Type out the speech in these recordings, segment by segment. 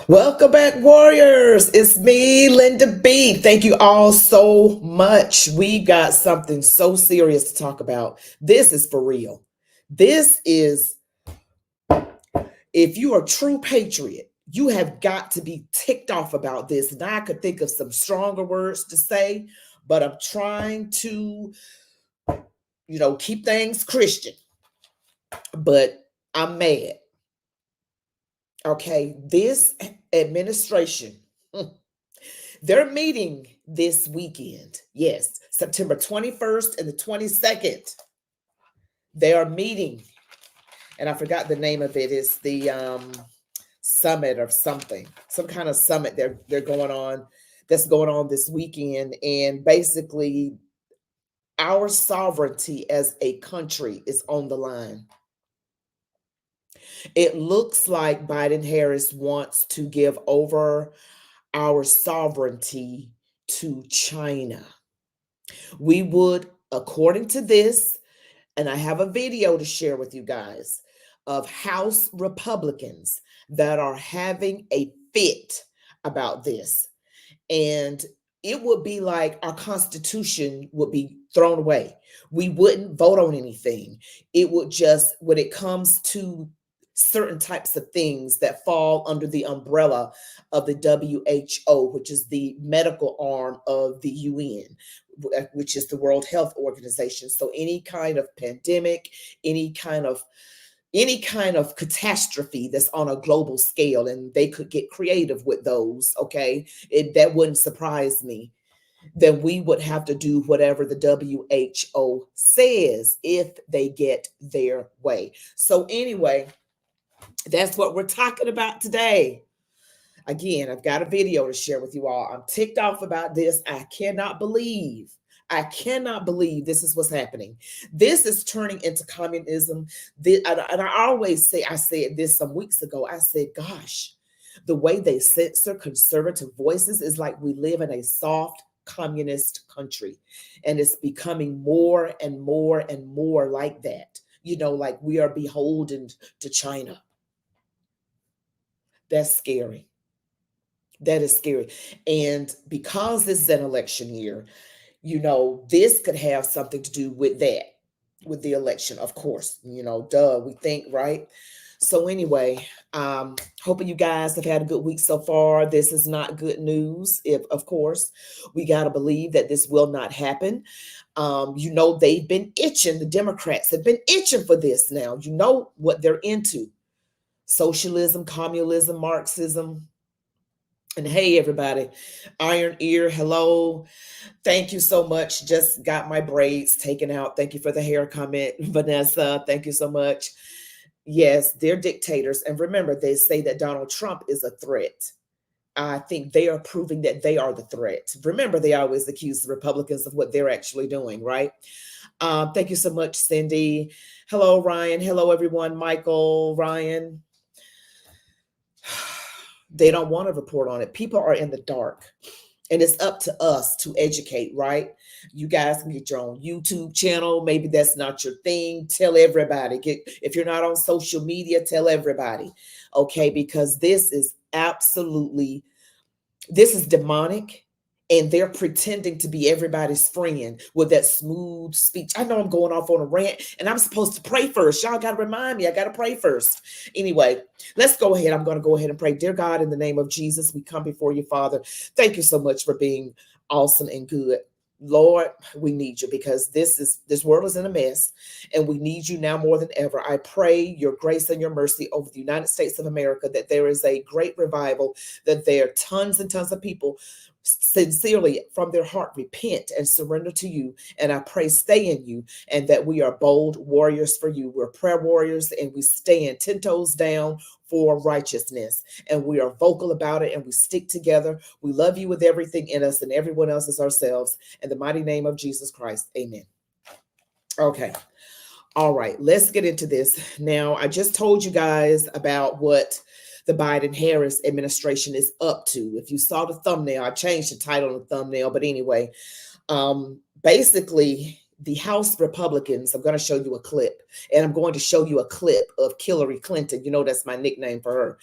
Welcome back, warriors. It's me, Linda B. Thank you all so much. We got something so serious to talk about. This is for real. This is, if you are a true patriot, you have got to be ticked off about this. And I could think of some stronger words to say, but I'm trying to, keep things Christian. But I'm mad. Okay, this administration. They're meeting this weekend. Yes, September 21st and the 22nd. They are meeting, and I forgot the name of it. It's the summit or something, some kind of summit they're going on. That's going on this weekend, and basically, our sovereignty as a country is on the line. It looks like Biden Harris wants to give over our sovereignty to China. We would, according to this, and I have a video to share with you guys of House Republicans that are having a fit about this. And it would be like our Constitution would be thrown away. We wouldn't vote on anything. It would just, when it comes to certain types of things that fall under the umbrella of the WHO, which is the medical arm of the UN, which is the World Health Organization. So any kind of pandemic, any kind of catastrophe that's on a global scale, and they could get creative with those, okay, that wouldn't surprise me. Then we would have to do whatever the WHO says if they get their way. So anyway, that's what we're talking about today. Again, I've got a video to share with you all. I'm ticked off about this. I cannot believe this is what's happening. This is turning into communism. And I always say, I said this some weeks ago. I said, gosh, the way they censor conservative voices is like we live in a soft communist country. And it's becoming more and more and more like that. Like we are beholden to China. That's scary. That is scary. And because this is an election year, this could have something to do with that, with the election, of course. Duh, we think, right? So anyway, hoping you guys have had a good week so far. This is not good news. If, of course, we got to believe that this will not happen. They've been itching. The Democrats have been itching for this now. You know what they're into. Socialism, communism, Marxism. And hey, everybody, Iron Ear, hello. Thank you so much. Just got my braids taken out. Thank you for the hair comment, Vanessa. Thank you so much. Yes, they're dictators. And remember, they say that Donald Trump is a threat. I think they are proving that they are the threat. Remember, they always accuse the Republicans of what they're actually doing, right? Thank you so much, Cindy. Hello, Ryan. Hello, everyone. Michael, Ryan. They don't want to report on it. People are in the dark. And it's up to us to educate, right? You guys can get your own YouTube channel. Maybe that's not your thing. Tell everybody. If you're not on social media, tell everybody. Okay, because this is demonic. And they're pretending to be everybody's friend with that smooth speech. I know I'm going off on a rant, and I'm supposed to pray first. Y'all got to remind me. I got to pray first. Anyway, let's go ahead. I'm going to go ahead and pray. Dear God, in the name of Jesus, we come before you, Father. Thank you so much for being awesome and good. Lord, we need you because this world is in a mess, and we need you now more than ever. I pray your grace and your mercy over the United States of America, that there is a great revival, that there are tons and tons of people sincerely from their heart repent and surrender to you. And I pray stay in you, and that we are bold warriors for you. We're prayer warriors, and we stand 10 toes down for righteousness, and we are vocal about it, and we stick together. We love you with everything in us, and everyone else is ourselves. In the mighty name of Jesus Christ, amen. Okay. All right, let's get into this. Now, I just told you guys about what the Biden-Harris administration is up to. If you saw the thumbnail, I changed the title of the thumbnail, but anyway, basically, the House Republicans, I'm going to show you a clip, and I'm going to show you a clip of Hillary Clinton. That's my nickname for her.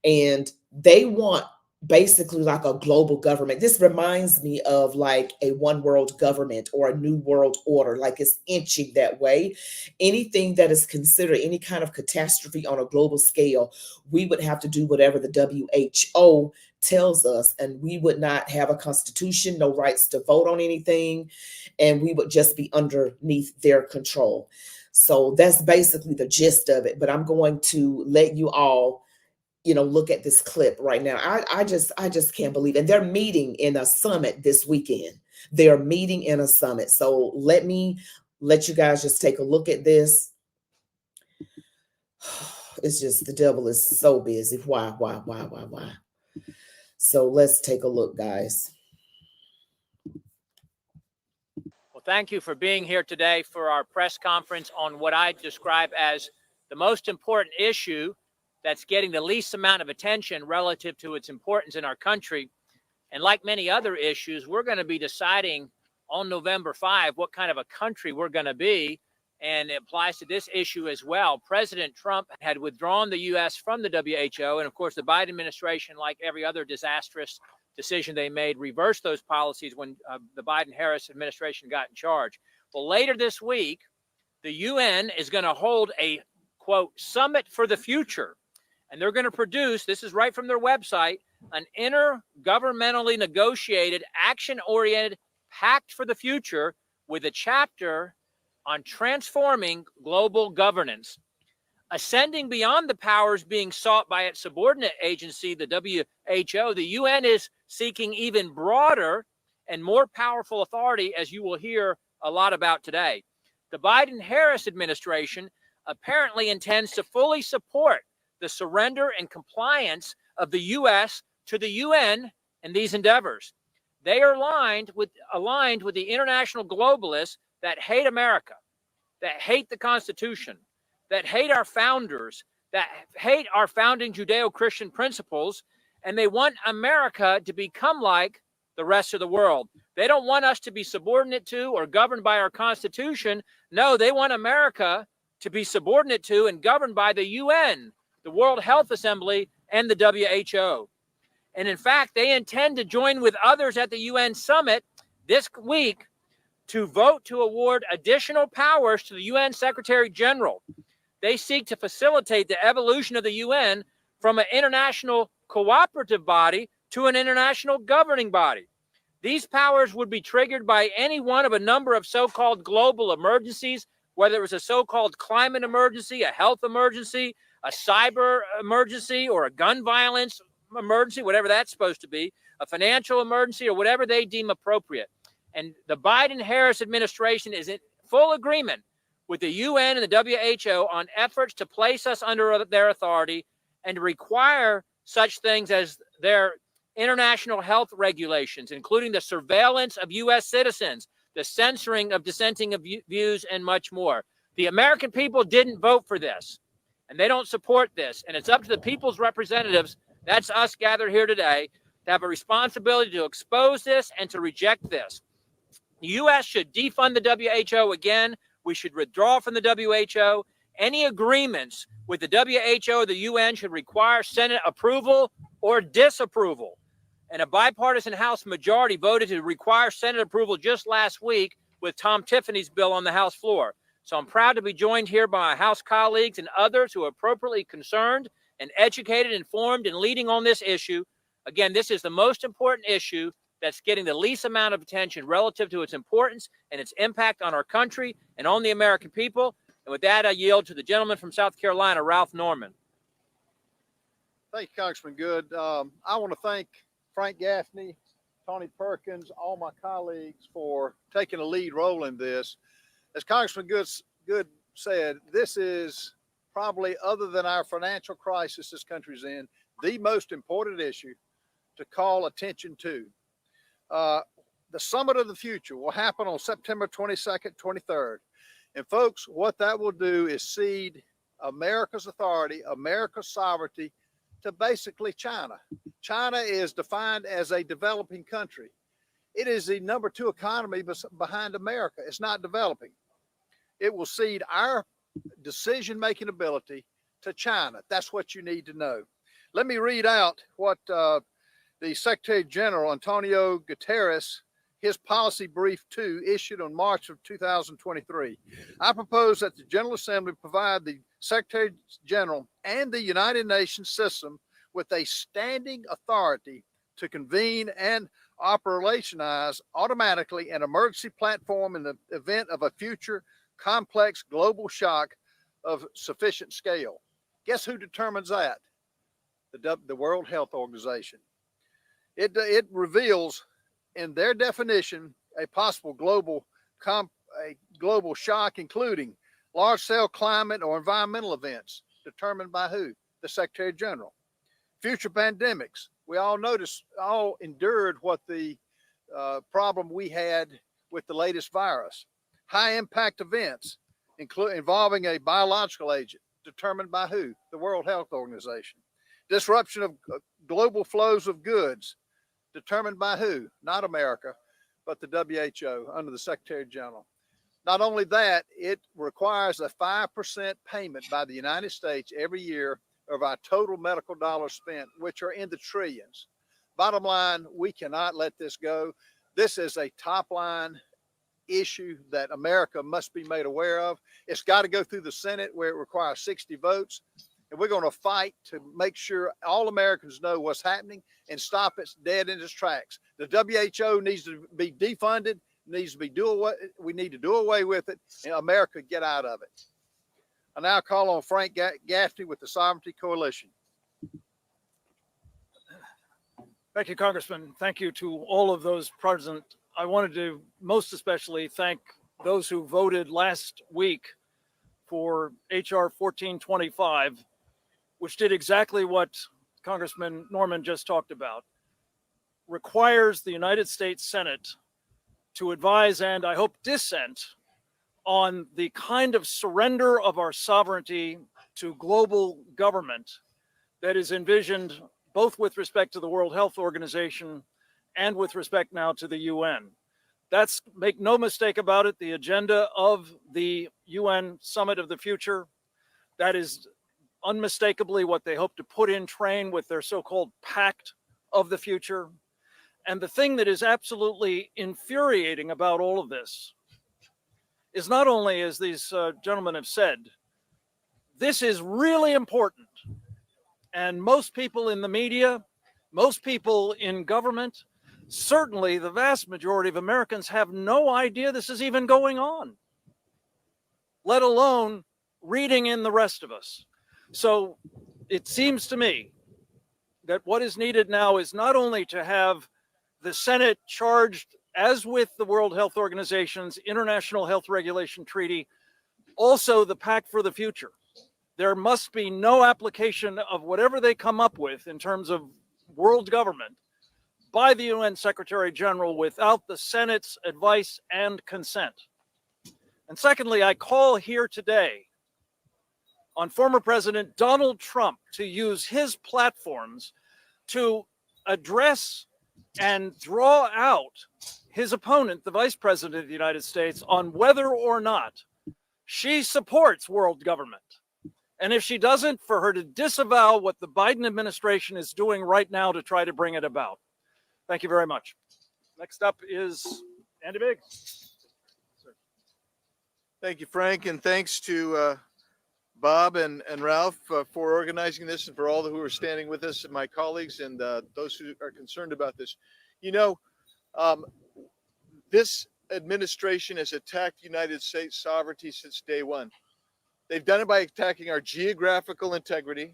And They want basically like a global government. This reminds me of like a one world government or a new world order, like it's inching that way. Anything that is considered any kind of catastrophe on a global scale, we would have to do whatever the WHO tells us, and we would not have a constitution, no rights to vote on anything, and we would just be underneath their control. So that's basically the gist of it. But I'm going to let you all, look at this clip right now. I just can't believe it. And they're meeting in a summit this weekend. They're meeting in a summit. So let me let you guys just take a look at this. It's just the devil is so busy. Why? So let's take a look, guys. Well, thank you for being here today for our press conference on what I describe as the most important issue that's getting the least amount of attention relative to its importance in our country. And like many other issues, we're going to be deciding on November 5 what kind of a country we're going to be. And it applies to this issue as well. President Trump had withdrawn the U.S. from the WHO. And of course, the Biden administration, like every other disastrous decision they made, reversed those policies when the Biden-Harris administration got in charge. Well, later this week, the UN is going to hold a, quote, summit for the future. And they're going to produce, this is right from their website, an intergovernmentally negotiated, action-oriented pact for the future with a chapter on transforming global governance. Ascending beyond the powers being sought by its subordinate agency, the WHO, the UN is seeking even broader and more powerful authority, as you will hear a lot about today. The Biden-Harris administration apparently intends to fully support the surrender and compliance of the U.S. to the UN in these endeavors. They are aligned with the international globalists that hate America, that hate the Constitution, that hate our founders, that hate our founding Judeo-Christian principles, and they want America to become like the rest of the world. They don't want us to be subordinate to or governed by our Constitution. No, they want America to be subordinate to and governed by the UN, the World Health Assembly, and the WHO. And in fact, they intend to join with others at the UN summit this week to vote to award additional powers to the UN Secretary General. They seek to facilitate the evolution of the UN from an international cooperative body to an international governing body. These powers would be triggered by any one of a number of so-called global emergencies, whether it was a so-called climate emergency, a health emergency, a cyber emergency, or a gun violence emergency, whatever that's supposed to be, a financial emergency, or whatever they deem appropriate. And the Biden-Harris administration is in full agreement with the UN and the WHO on efforts to place us under their authority and to require such things as their international health regulations, including the surveillance of U.S. citizens, the censoring of dissenting views, and much more. The American people didn't vote for this, and they don't support this. And it's up to the people's representatives, that's us gathered here today, to have a responsibility to expose this and to reject this. The U.S. should defund the WHO again. We should withdraw from the WHO. Any agreements with the WHO or the UN should require Senate approval or disapproval. And a bipartisan House majority voted to require Senate approval just last week with Tom Tiffany's bill on the House floor. So I'm proud to be joined here by my House colleagues and others who are appropriately concerned and educated, informed, and leading on this issue. Again, this is the most important issue that's getting the least amount of attention relative to its importance and its impact on our country and on the American people. And with that, I yield to the gentleman from South Carolina, Ralph Norman. Thank you, Congressman Good. I want to thank Frank Gaffney, Tony Perkins, all my colleagues for taking a lead role in this. As Congressman Good said, this is probably, other than our financial crisis this country's in, the most important issue to call attention to. The Summit of the Future will happen on September 22nd, 23rd. And folks, what that will do is cede America's authority, America's sovereignty to basically China. China is defined as a developing country. It is the number 2 economy behind America. It's not developing. It will cede our decision-making ability to China. That's what you need to know. Let me read out what the Secretary General, Antonio Guterres, his policy brief 2, issued on March of 2023. I propose that the General Assembly provide the Secretary General and the United Nations system with a standing authority to convene and operationalize automatically an emergency platform in the event of a future complex global shock of sufficient scale. Guess who determines that? The World Health Organization. It reveals in their definition a possible global shock, including large-scale climate or environmental events, determined by who? The Secretary General. Future pandemics. We all endured what the problem we had with the latest virus. High-impact events, involving a biological agent, determined by who? The World Health Organization. Disruption of global flows of goods, determined by who? Not America, but the WHO under the Secretary General. Not only that, it requires a 5% payment by the United States every year of our total medical dollars spent, which are in the trillions. Bottom line, we cannot let this go. This is a top line issue that America must be made aware of. It's got to go through the Senate where it requires 60 votes. And we're going to fight to make sure all Americans know what's happening and stop it dead in its tracks. The WHO needs to be defunded, we need to do away with it, and America get out of it. I now call on Frank Gaffney with the Sovereignty Coalition. Thank you, Congressman. Thank you to all of those present. I wanted to most especially thank those who voted last week for HR 1425, which did exactly what Congressman Norman just talked about, requires the United States Senate to advise and, I hope, dissent on the kind of surrender of our sovereignty to global government that is envisioned both with respect to the World Health Organization and with respect now to the UN. That's, make no mistake about it, the agenda of the UN Summit of the Future. That is unmistakably what they hope to put in train with their so-called Pact of the Future. And the thing that is absolutely infuriating about all of this is not only, as these gentlemen have said, this is really important. And most people in the media, most people in government, certainly the vast majority of Americans have no idea this is even going on, let alone reading in the rest of us. So it seems to me that what is needed now is not only to have the Senate charged, as with the World Health Organization's International Health Regulation Treaty, also the Pact for the Future. There must be no application of whatever they come up with in terms of world government by the UN Secretary General without the Senate's advice and consent. And secondly, I call here today on former President Donald Trump to use his platforms to address and draw out his opponent, the Vice President of the United States, on whether or not she supports world government. And if she doesn't, for her to disavow what the Biden administration is doing right now to try to bring it about. Thank you very much. Next up is Andy Biggs. Thank you, Frank, and thanks to Bob and Ralph for organizing this, and for all who are standing with us, and my colleagues, and those who are concerned about this. You know, this administration has attacked United States sovereignty since day one. They've done it by attacking our geographical integrity,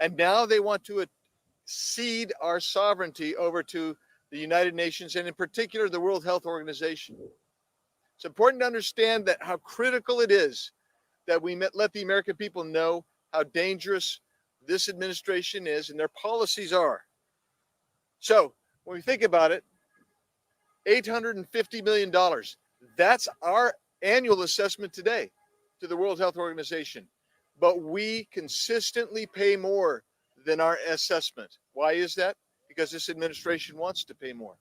and now they want to cede our sovereignty over to the United Nations, and in particular, the World Health Organization. It's important to understand that how critical it is that we let the American people know how dangerous this administration is and their policies are. So when we think about it, $850 million, that's our annual assessment today to the World Health Organization. But we consistently pay more than our assessment. Why is that? Because this administration wants to pay more.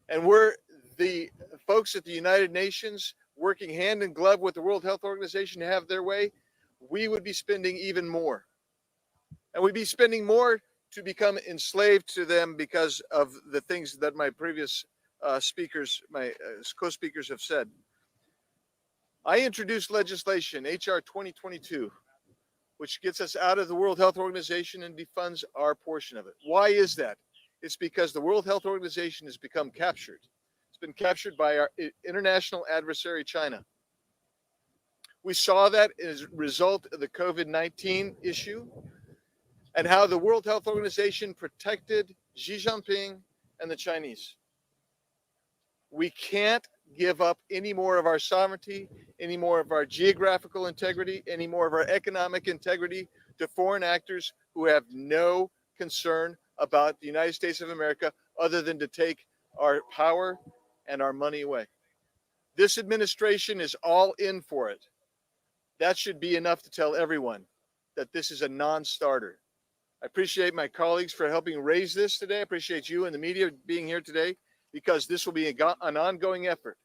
And we're the folks at the United Nations working hand in glove with the World Health Organization to have their way, we would be spending even more. And we'd be spending more to become enslaved to them because of the things that my previous speakers, my co-speakers have said. I introduced legislation, HR 2022, which gets us out of the World Health Organization and defunds our portion of it. Why is that? It's because the World Health Organization has become captured. It's been captured by our international adversary, China. We saw that as a result of the COVID-19 issue and how the World Health Organization protected Xi Jinping and the Chinese. We can't give up any more of our sovereignty, any more of our geographical integrity, any more of our economic integrity to foreign actors who have no concern about the United States of America other than to take our power and our money away. This administration is all in for it. That should be enough to tell everyone that this is a non-starter. I appreciate my colleagues for helping raise this today. I appreciate you and the media being here today, because this will be an ongoing effort.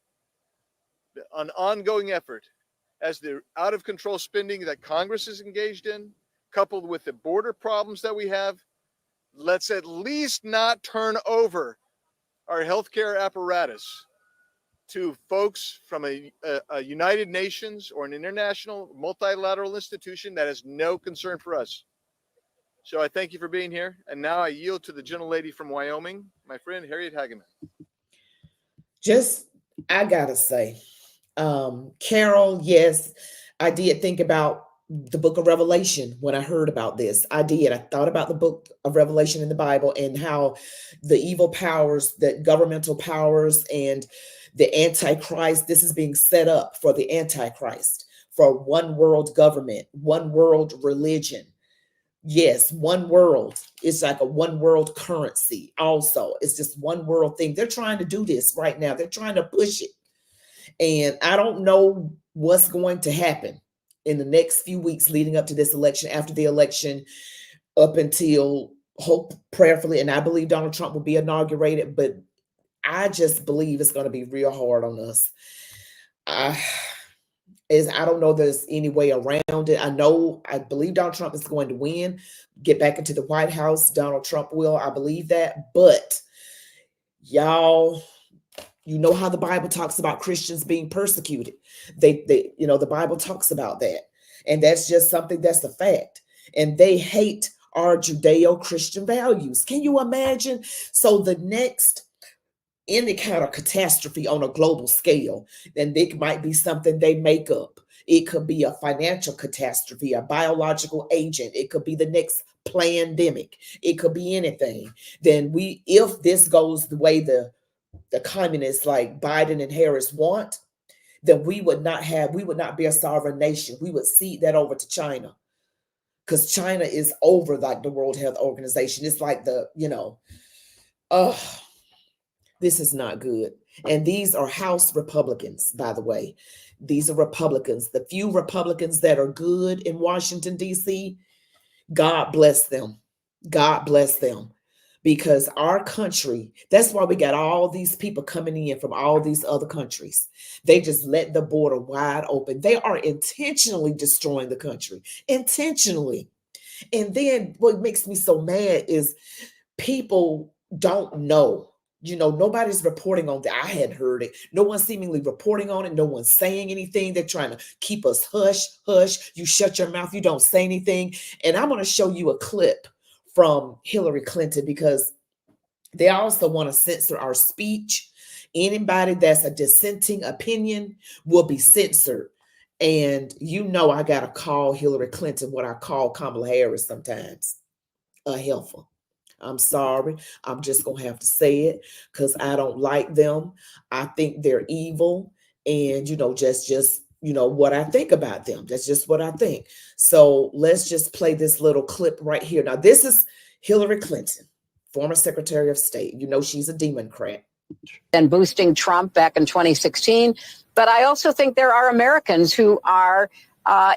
An ongoing effort as the out of control spending that Congress is engaged in, coupled with the border problems that we have. Let's at least not turn over our healthcare apparatus to folks from a United Nations or an international multilateral institution that has no concern for us. So I thank you for being here. And now I yield to the gentlelady from Wyoming, my friend Harriet Hageman. I gotta say, Carol, yes, I did think about the book of Revelation when I heard about this. I did. I thought about the book of Revelation in the Bible and how the evil powers, the governmental powers, and the Antichrist, this is being set up for the Antichrist, for one world government, one world religion. Yes, one world. It's like a one world currency also. It's just one world thing. They're trying to do this right now. They're trying to push it. And I don't know what's going to happen in the next few weeks leading up to this election, after the election, up until hope prayerfully. And I believe Donald Trump will be inaugurated, but I just believe it's going to be real hard on us. I don't know there's any way around it. I believe Donald Trump is going to win, get back into the White House. Donald Trump will, I believe that. But y'all, you know how the Bible talks about Christians being persecuted. The Bible talks about that. And that's just something that's a fact. And they hate our Judeo-Christian values. Can you imagine? So the next any kind of catastrophe on a global scale, then it might be something they make up. It could be a financial catastrophe, a biological agent. It could be the next pandemic. It could be anything. Then if this goes the way the communists like Biden and Harris want, then we would not be a sovereign nation. We would cede that over to China, because China is over like the World Health Organization. It's like this is not good. And these are House Republicans, by the way. These are Republicans. The few Republicans that are good in Washington, D.C., God bless them. God bless them. Because our country, that's why we got all these people coming in from all these other countries. They just let the border wide open. They are intentionally destroying the country. Intentionally. And then what makes me so mad is people don't know. Nobody's reporting on that. I hadn't heard it. No one's seemingly reporting on it. No one's saying anything. They're trying to keep us hush, hush. You shut your mouth. You don't say anything. And I'm going to show you a clip from Hillary Clinton, because they also want to censor our speech. Anybody that's a dissenting opinion will be censored. And I got to call Hillary Clinton what I call Kamala Harris sometimes, a helper. I'm sorry. I'm just going to have to say it, because I don't like them. I think they're evil. And, just what I think about them. That's just what I think. So let's just play this little clip right here. Now, this is Hillary Clinton, former Secretary of State. She's a Democrat. And boosting Trump back in 2016. But I also think there are Americans who are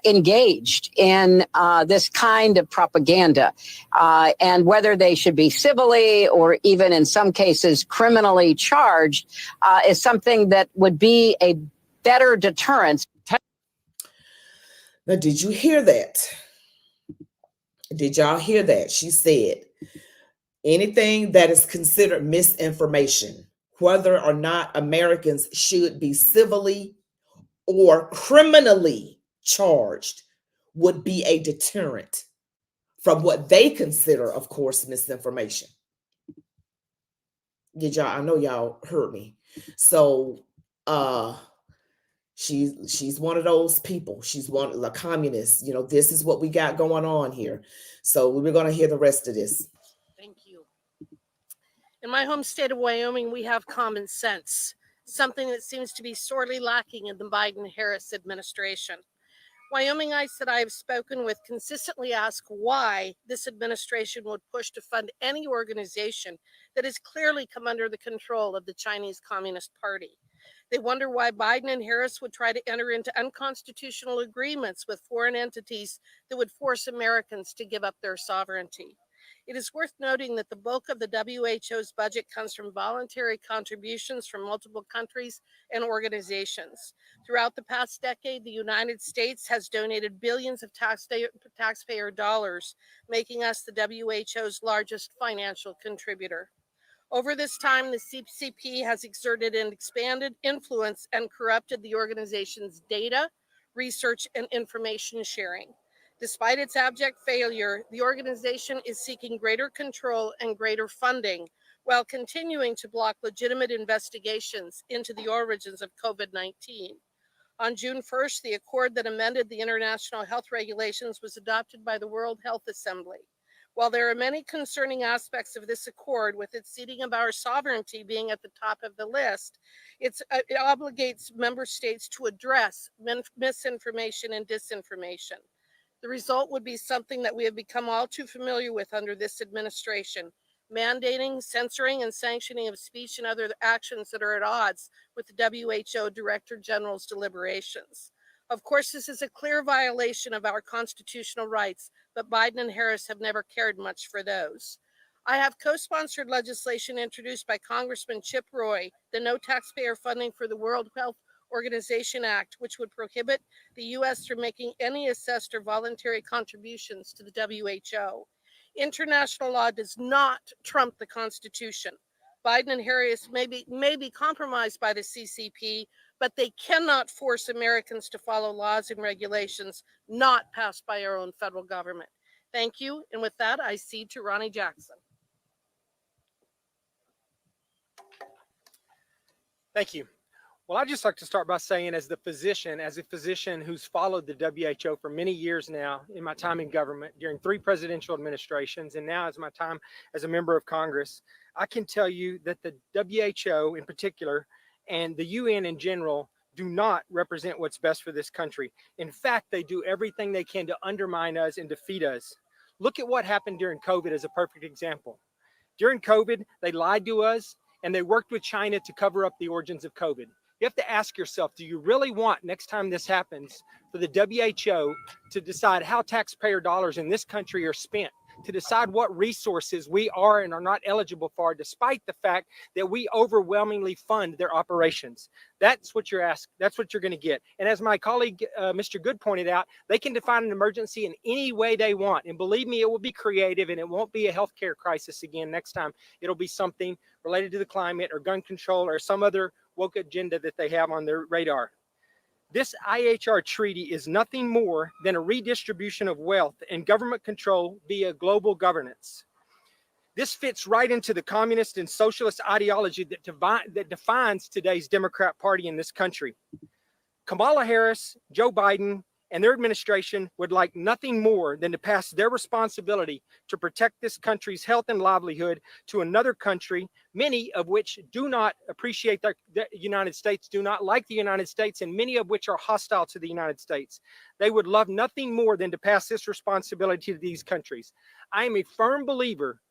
engaged in this kind of propaganda, and whether they should be civilly or even in some cases criminally charged is something that would be a better deterrence. Now, did you hear that? Did y'all hear that? She said, anything that is considered misinformation, whether or not Americans should be civilly or criminally charged, would be a deterrent from what they consider, of course, misinformation. Did y'all? I know y'all heard me. So she's one of those people. She's one of the communists. You know, this is what we got going on here. So we're going to hear the rest of this. Thank you. In my home state of Wyoming, we have common sense, something that seems to be sorely lacking in the Biden-Harris administration. Wyomingites that I have spoken with consistently ask why this administration would push to fund any organization that has clearly come under the control of the Chinese Communist Party. They wonder why Biden and Harris would try to enter into unconstitutional agreements with foreign entities that would force Americans to give up their sovereignty. It is worth noting that the bulk of the WHO's budget comes from voluntary contributions from multiple countries and organizations. Throughout the past decade, the United States has donated billions of taxpayer dollars, making us the WHO's largest financial contributor. Over this time, the CCP has exerted an expanded influence and corrupted the organization's data, research, and information sharing. Despite its abject failure, the organization is seeking greater control and greater funding while continuing to block legitimate investigations into the origins of COVID-19. On June 1st, the accord that amended the international health regulations was adopted by the World Health Assembly. While there are many concerning aspects of this accord, with its ceding of our sovereignty being at the top of the list, it obligates member states to address misinformation and disinformation. The result would be something that we have become all too familiar with under this administration: mandating, censoring, and sanctioning of speech and other actions that are at odds with the WHO Director General's deliberations. Of course, this is a clear violation of our constitutional rights, but Biden and Harris have never cared much for those. I have co-sponsored legislation introduced by Congressman Chip Roy, the No Taxpayer Funding for the World Health Organization Act, which would prohibit the U.S. from making any assessed or voluntary contributions to the WHO. International law does not trump the Constitution. Biden and Harris may be compromised by the CCP, but they cannot force Americans to follow laws and regulations not passed by our own federal government. Thank you. And with that, I cede to Ronnie Jackson. Thank you. Well, I'd just like to start by saying, as a physician who's followed the WHO for many years now, in my time in government, during 3 presidential administrations, and now as my time as a member of Congress, I can tell you that the WHO in particular and the UN in general do not represent what's best for this country. In fact, they do everything they can to undermine us and defeat us. Look at what happened during COVID as a perfect example. During COVID, they lied to us and they worked with China to cover up the origins of COVID. You have to ask yourself, do you really want, next time this happens, for the WHO to decide how taxpayer dollars in this country are spent, to decide what resources we are and are not eligible for, despite the fact that we overwhelmingly fund their operations? That's what you're asked. That's what you're going to get. And as my colleague, Mr. Good pointed out, they can define an emergency in any way they want. And believe me, it will be creative, and it won't be a healthcare crisis again next time. It'll be something related to the climate or gun control or some other woke agenda that they have on their radar. This IHR treaty is nothing more than a redistribution of wealth and government control via global governance. This fits right into the communist and socialist ideology that defines today's Democrat Party in this country. Kamala Harris, Joe Biden, and their administration would like nothing more than to pass their responsibility to protect this country's health and livelihood to another country, many of which do not appreciate the United States, do not like the United States, and many of which are hostile to the United States. They would love nothing more than to pass this responsibility to these countries. I am a firm believer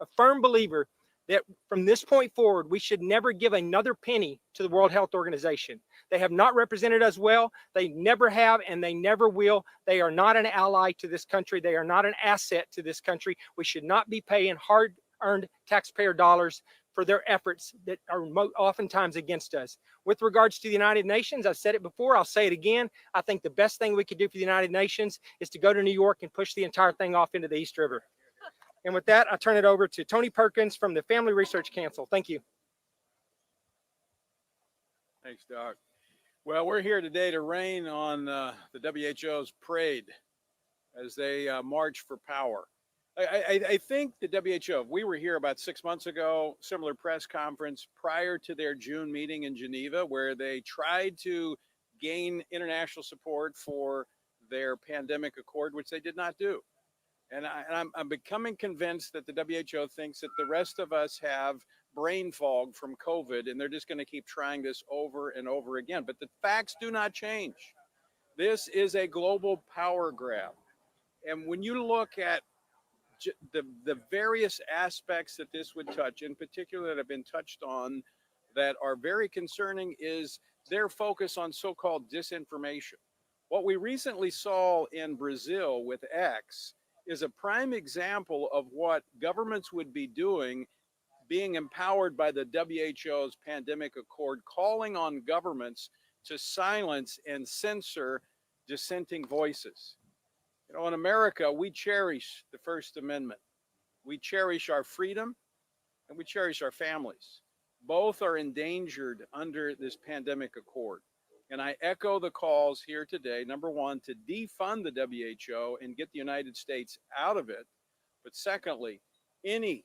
that from this point forward, we should never give another penny to the World Health Organization. They have not represented us well. They never have, and they never will. They are not an ally to this country. They are not an asset to this country. We should not be paying hard-earned taxpayer dollars for their efforts that are oftentimes against us. With regards to the United Nations, I've said it before, I'll say it again. I think the best thing we could do for the United Nations is to go to New York and push the entire thing off into the East River. And with that, I turn it over to Tony Perkins from the Family Research Council. Thank you. Thanks, Doc. Well, we're here today to rain on the WHO's parade as they march for power. I think the WHO, we were here about 6 months ago, similar press conference prior to their June meeting in Geneva, where they tried to gain international support for their pandemic accord, which they did not do. And I'm becoming convinced that the WHO thinks that the rest of us have brain fog from COVID, and they're just going to keep trying this over and over again. But the facts do not change. This is a global power grab. And when you look at the various aspects that this would touch, in particular that have been touched on, that are very concerning, is their focus on so-called disinformation. What we recently saw in Brazil with X is a prime example of what governments would be doing, being empowered by the WHO's pandemic accord, calling on governments to silence and censor dissenting voices. You know, in America, we cherish the First Amendment. We cherish our freedom and we cherish our families. Both are endangered under this pandemic accord. And I echo the calls here today, number one, to defund the WHO and get the United States out of it. But secondly, any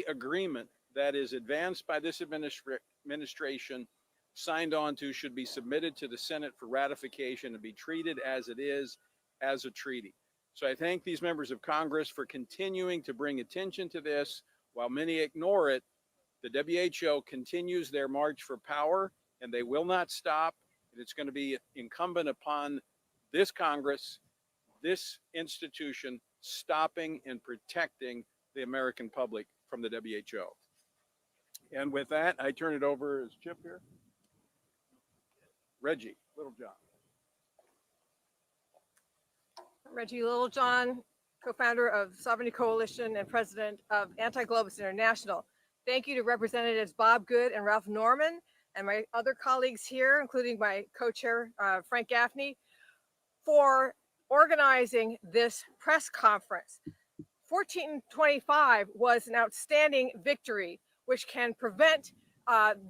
agreement that is advanced by this administration, signed on to, should be submitted to the Senate for ratification and be treated as it is, as a treaty. So I thank these members of Congress for continuing to bring attention to this. While many ignore it, the WHO continues their march for power, and they will not stop. It's going to be incumbent upon this Congress, this institution, stopping and protecting the American public from the WHO. And with that, I turn it over. Is Chip here? Reggie Littlejohn. Reggie Littlejohn, co-founder of Sovereignty Coalition and president of Anti-Globalist International. Thank you to Representatives Bob Good and Ralph Norman and my other colleagues here, including my co-chair, Frank Gaffney, for organizing this press conference. 1425 was an outstanding victory, which can prevent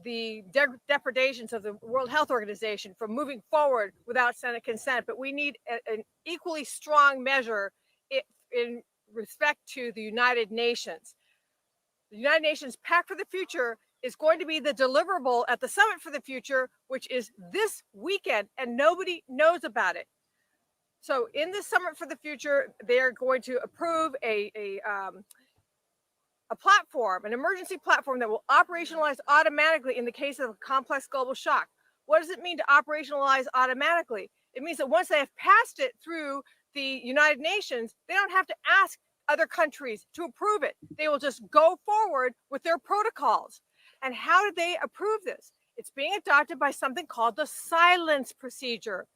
the depredations of the World Health Organization from moving forward without Senate consent. But we need an equally strong measure in respect to the United Nations. The United Nations Pact for the Future is going to be the deliverable at the Summit for the Future, which is this weekend, and nobody knows about it. So in the Summit for the Future, they're going to approve a platform, an emergency platform that will operationalize automatically in the case of a complex global shock. What does it mean to operationalize automatically? It means that once they have passed it through the United Nations, they don't have to ask other countries to approve it. They will just go forward with their protocols. And how did they approve this? It's being adopted by something called the silence procedure.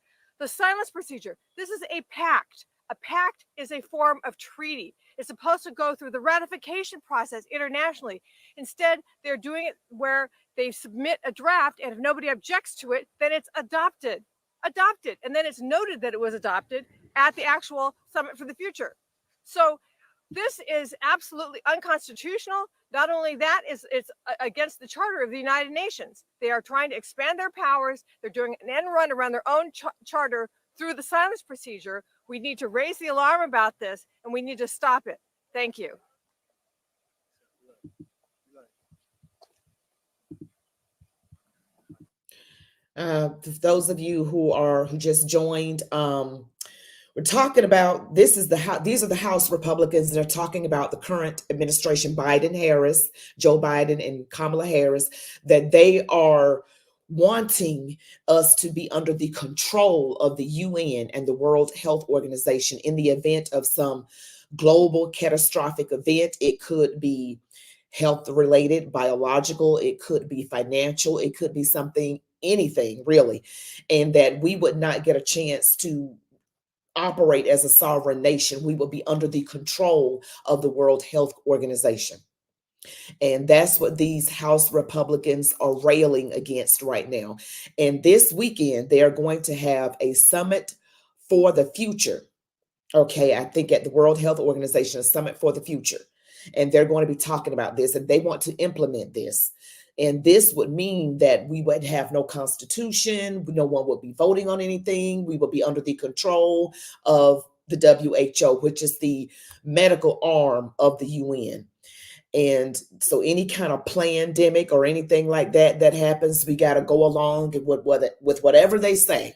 The silence procedure. This is a pact. A pact is a form of treaty. It's supposed to go through the ratification process internationally. Instead, they're doing it where they submit a draft, and if nobody objects to it, then it's adopted. Adopted. And then it's noted that it was adopted at the actual Summit for the Future. So this is absolutely unconstitutional. Not only that, it's against the Charter of the United Nations. They are trying to expand their powers. They're doing an end run around their own charter through the silence procedure. We need to raise the alarm about this, and we need to stop it. Thank you. For those of you who just joined, we're talking about these are the House Republicans that are talking about the current administration, Biden-Harris, Joe Biden and Kamala Harris, that they are wanting us to be under the control of the UN and the World Health Organization in the event of some global catastrophic event. It could be health related, biological, it could be financial, it could be something, anything really, and that we would not get a chance to operate as a sovereign nation. We will be under the control of the World Health Organization. And that's what these House Republicans are railing against right now. And this weekend, they are going to have a summit for the future. Okay, I think at the World Health Organization, a summit for the future. And they're going to be talking about this, and they want to implement this. And this would mean that we would have no constitution, no one would be voting on anything. We would be under the control of the WHO, which is the medical arm of the UN. And so any kind of pandemic or anything like that that happens, we got to go along with whatever they say,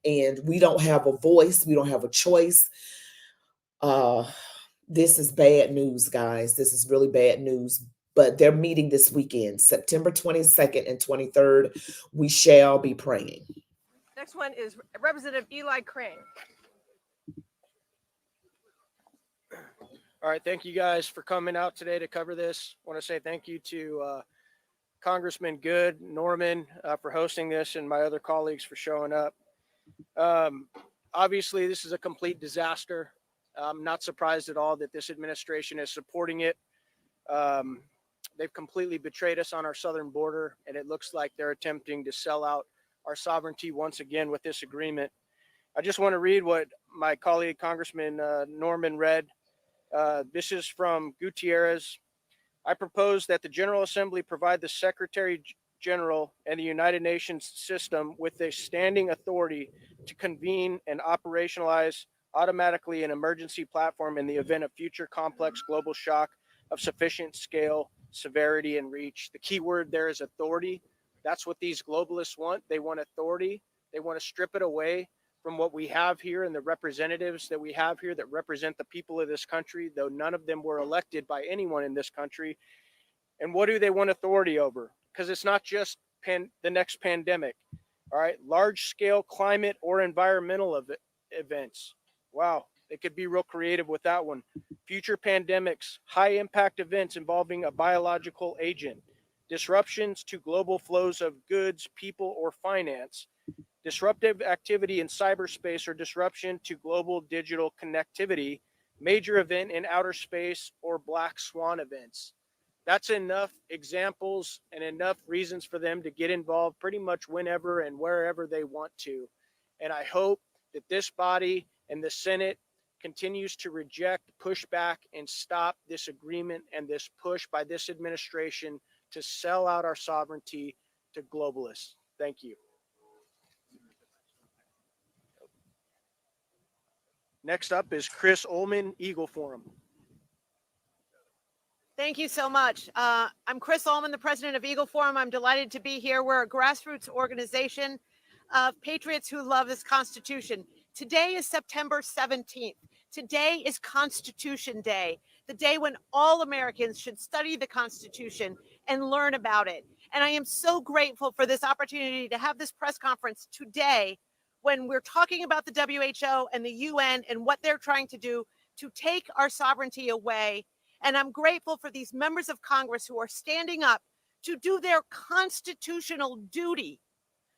And we don't have a voice. We don't have a choice. This is bad news, guys. This is really bad news. But they're meeting this weekend, September 22nd and 23rd. We shall be praying. Next one is Representative Eli Crane. All right, thank you guys for coming out today to cover this. I want to say thank you to Congressman Good, Norman for hosting this, and my other colleagues for showing up. Obviously, this is a complete disaster. I'm not surprised at all that this administration is supporting it. They've completely betrayed us on our southern border, and it looks like they're attempting to sell out our sovereignty once again with this agreement. I just want to read what my colleague Congressman Norman read. This is from Gutierrez. I propose that the General Assembly provide the Secretary General and the United Nations system with a standing authority to convene and operationalize automatically an emergency platform in the event of future complex global shock of sufficient scale, severity, and reach. The key word there is authority. That's what these globalists want. They want authority. They want to strip it away from what we have here and the representatives that we have here that represent the people of this country, though none of them were elected by anyone in this country. And what do they want authority over? Because it's not just the next pandemic, all right? Large-scale climate or environmental events. Wow, they could be real creative with that one. Future pandemics, high-impact events involving a biological agent, disruptions to global flows of goods, people, or finance, disruptive activity in cyberspace or disruption to global digital connectivity, major event in outer space, or black swan events. That's enough examples and enough reasons for them to get involved pretty much whenever and wherever they want to. And I hope that this body and the Senate continues to reject, push back, and stop this agreement and this push by this administration to sell out our sovereignty to globalists. Thank you. Next up is Chris Ullman, Eagle Forum. Thank you so much. I'm Chris Ullman, the president of Eagle Forum. I'm delighted to be here. We're a grassroots organization of patriots who love this Constitution. Today is September 17th. Today is Constitution Day, the day when all Americans should study the Constitution and learn about it. And I am so grateful for this opportunity to have this press conference today when we're talking about the WHO and the UN and what they're trying to do to take our sovereignty away. And I'm grateful for these members of Congress who are standing up to do their constitutional duty,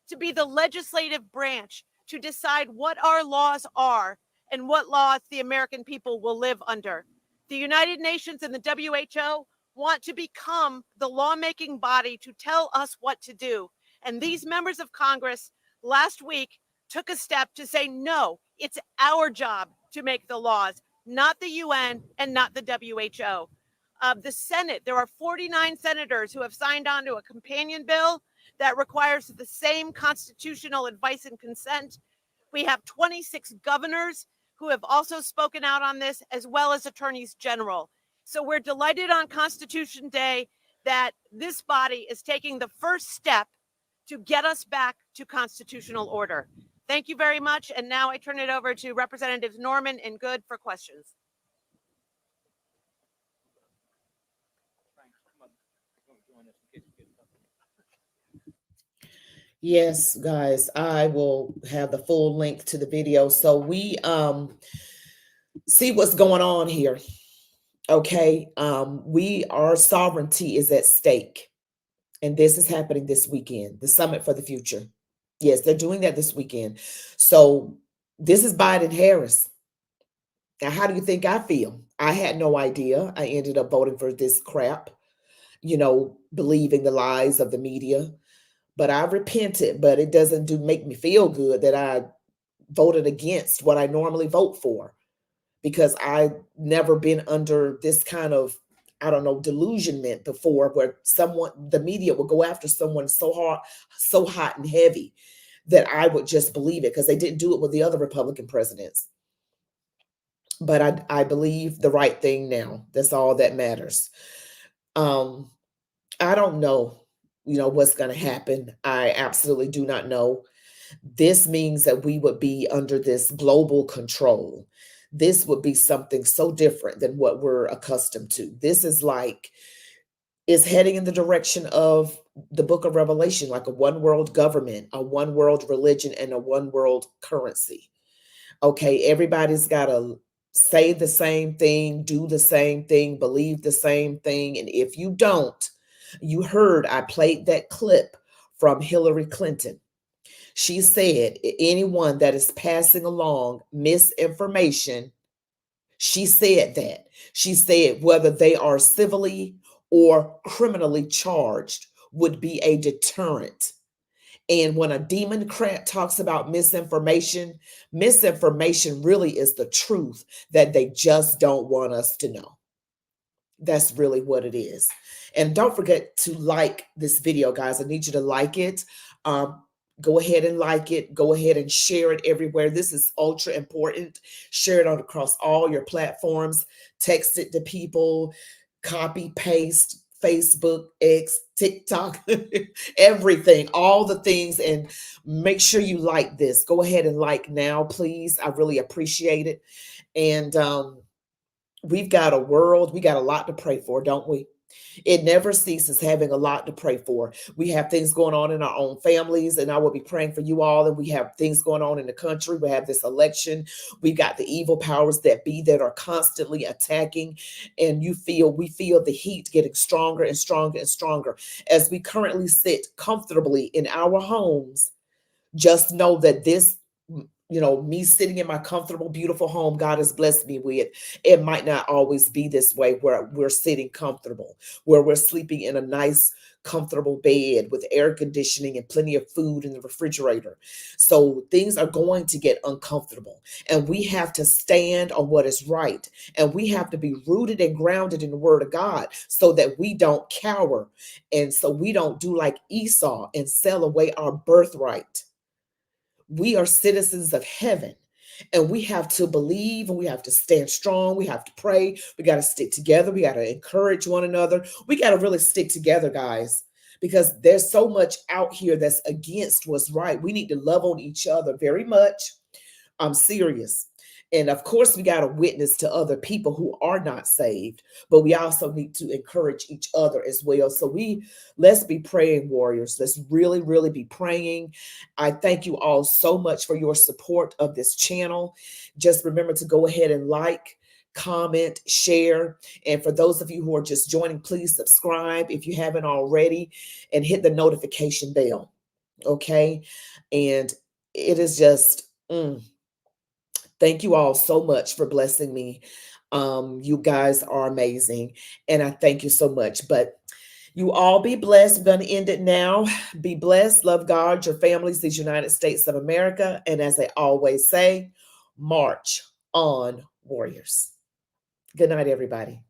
to be the legislative branch, to decide what our laws are and what laws the American people will live under. The United Nations and the WHO want to become the lawmaking body to tell us what to do. And these members of Congress last week took a step to say, no, it's our job to make the laws, not the UN and not the WHO. The Senate, there are 49 senators who have signed on to a companion bill that requires the same constitutional advice and consent. We have 26 governors who have also spoken out on this, as well as attorneys general. So we're delighted on Constitution Day that this body is taking the first step to get us back to constitutional order. Thank you very much. And now I turn it over to Representatives Norman and Good for questions. Yes, guys, I will have the full link to the video. So we see what's going on here. Okay, our sovereignty is at stake. And this is happening this weekend, the Summit for the Future. Yes, they're doing that this weekend. So this is Biden Harris. Now, how do you think I feel? I had no idea. I ended up voting for this crap, believing the lies of the media. But I repented, but it doesn't make me feel good that I voted against what I normally vote for, because I never been under this kind of, I don't know, delusionment before, where the media would go after someone so hard, so hot and heavy, that I would just believe it, because they didn't do it with the other Republican presidents. But I believe the right thing now. That's all that matters. I don't know, what's going to happen. I absolutely do not know. This means that we would be under this global control. This would be something so different than what we're accustomed to. This is heading in the direction of the book of Revelation, like a one world government, a one world religion, and a one world currency. Okay, everybody's got to say the same thing, do the same thing, believe the same thing. And if you don't, you heard I played that clip from Hillary Clinton. She said, anyone that is passing along misinformation, she said that. She said whether they are civilly or criminally charged would be a deterrent. And when a Democrat talks about misinformation, misinformation really is the truth that they just don't want us to know. That's really what it is. And don't forget to like this video, guys. I need you to like it. Go ahead and like it. Go ahead and share it everywhere. This is ultra important. Share it across all your platforms. Text it to people. Copy, paste, Facebook, X, TikTok, everything, all the things. And make sure you like this. Go ahead and like now, please. I really appreciate it. And we've got a world, we got a lot to pray for, don't we? It never ceases having a lot to pray for. We have things going on in our own families, and I will be praying for you all. And we have things going on in the country. We have this election. We got the evil powers that be that are constantly attacking. And we feel the heat getting stronger and stronger and stronger. As we currently sit comfortably in our homes, just know that this, me sitting in my comfortable, beautiful home God has blessed me with, it might not always be this way, where we're sitting comfortable, where we're sleeping in a nice, comfortable bed with air conditioning and plenty of food in the refrigerator. So things are going to get uncomfortable, and we have to stand on what is right. And we have to be rooted and grounded in the word of God, so that we don't cower. And so we don't do like Esau and sell away our birthright. We are citizens of heaven, and we have to believe, and we have to stand strong. We have to pray. We got to stick together. We got to encourage one another. We got to really stick together, guys, because there's so much out here that's against what's right. We need to love on each other very much. I'm serious. And of course, we got to witness to other people who are not saved, but we also need to encourage each other as well. So let's be praying warriors. Let's really, really be praying. I thank you all so much for your support of this channel. Just remember to go ahead and like, comment, share. And for those of you who are just joining, please subscribe if you haven't already, and hit the notification bell. Okay. And it is just, thank you all so much for blessing me. You guys are amazing, and I thank you so much. But you all be blessed. I'm going to end it now. Be blessed. Love God, your families, these United States of America. And as I always say, march on, warriors. Good night, everybody.